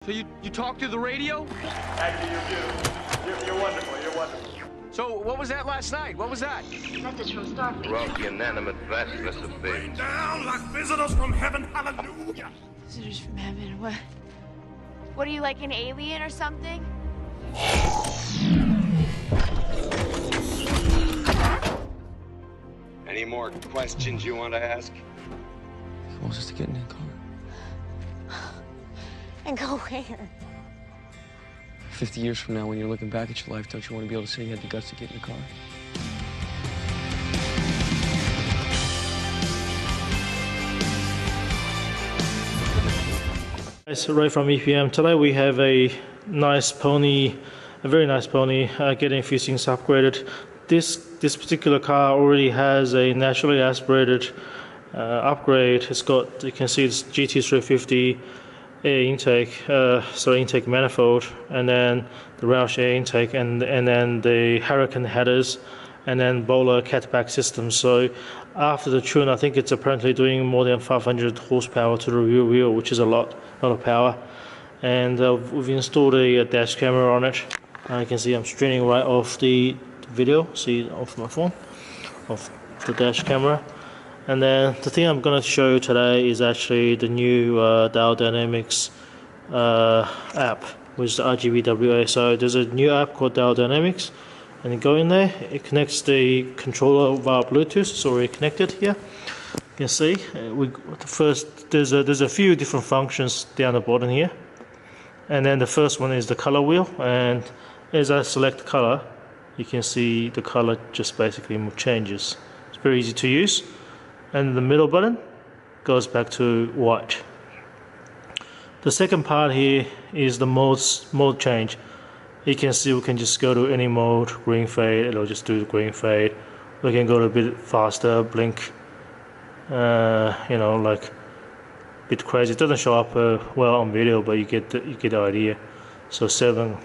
So you talk through the radio? Actually, you do. You're wonderful. You're wonderful. So what was that last night? What was that? Message from Starfleet. Throughout the inanimate vastness of Rain things. down like visitors from heaven. Hallelujah. Visitors from heaven. What are you, like an alien or something? Any more questions you want to ask? He wants us to get in the car. And go where? 50 years from now, when you're looking back at your life, don't you want to be able to say you had the guts to get in the car? It's Ray from EPM. Today we have a nice pony, a very nice pony, getting a few things upgraded. This particular car already has a naturally aspirated upgrade. It's got, you can see it's GT350 air intake, intake manifold, and then the Roush air intake, and then the Hurricane headers, and then Bowler catback system. So after the tune, I think it's apparently doing more than 500 horsepower to the rear wheel, which is a lot of power. And we've installed a dash camera on it. You can see I'm streaming right off the video, see off my phone, off the dash camera. And then the thing I'm going to show you today is actually the new Diode Dynamics app with the RGBWA. So there's a new app called Diode Dynamics, and you go in there, it connects the controller via Bluetooth. It's already connected here. You can see there's a few different functions down the bottom here, and then the first one is the color wheel. And as I select color, you can see the color just basically changes. It's very easy to use. And the middle button goes back to white. The second part here is the mode change. You can see we can just go to any mode, green fade, it'll just do the green fade. We can go to a bit faster, blink, like a bit crazy. It doesn't show up well on video, but you get the idea. So 7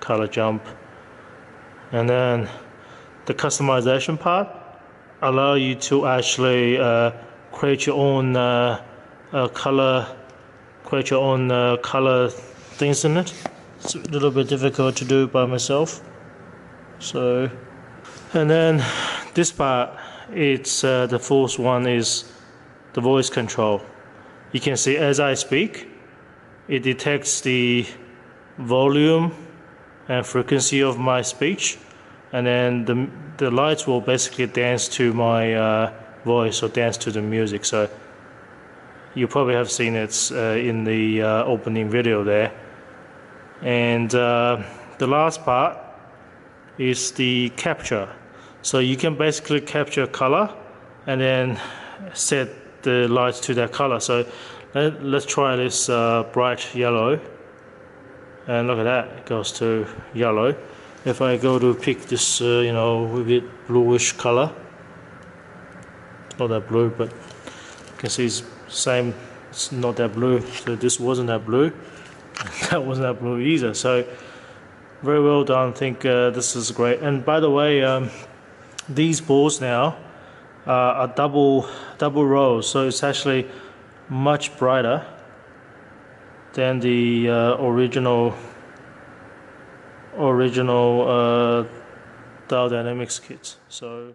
color jump, and then the customization part allow you to actually create your own color things in it. It's a little bit difficult to do by myself. So, and then this part, it's the fourth one is the voice control. You can see as I speak, it detects the volume and frequency of my speech, and then the lights will basically dance to my voice or dance to the music. So you probably have seen it in the opening video there. And the last part is the capture. So you can basically capture color and then set the lights to that color. So let's try this bright yellow, and look at that, it goes to yellow. If I go to pick this, a bit bluish color, it's not that blue, but you can see it's same. It's not that blue. So this wasn't that blue. That wasn't that blue either. So very well done. I think this is great. And by the way, these balls now are double rows, so it's actually much brighter than the original Diode Dynamics kit. So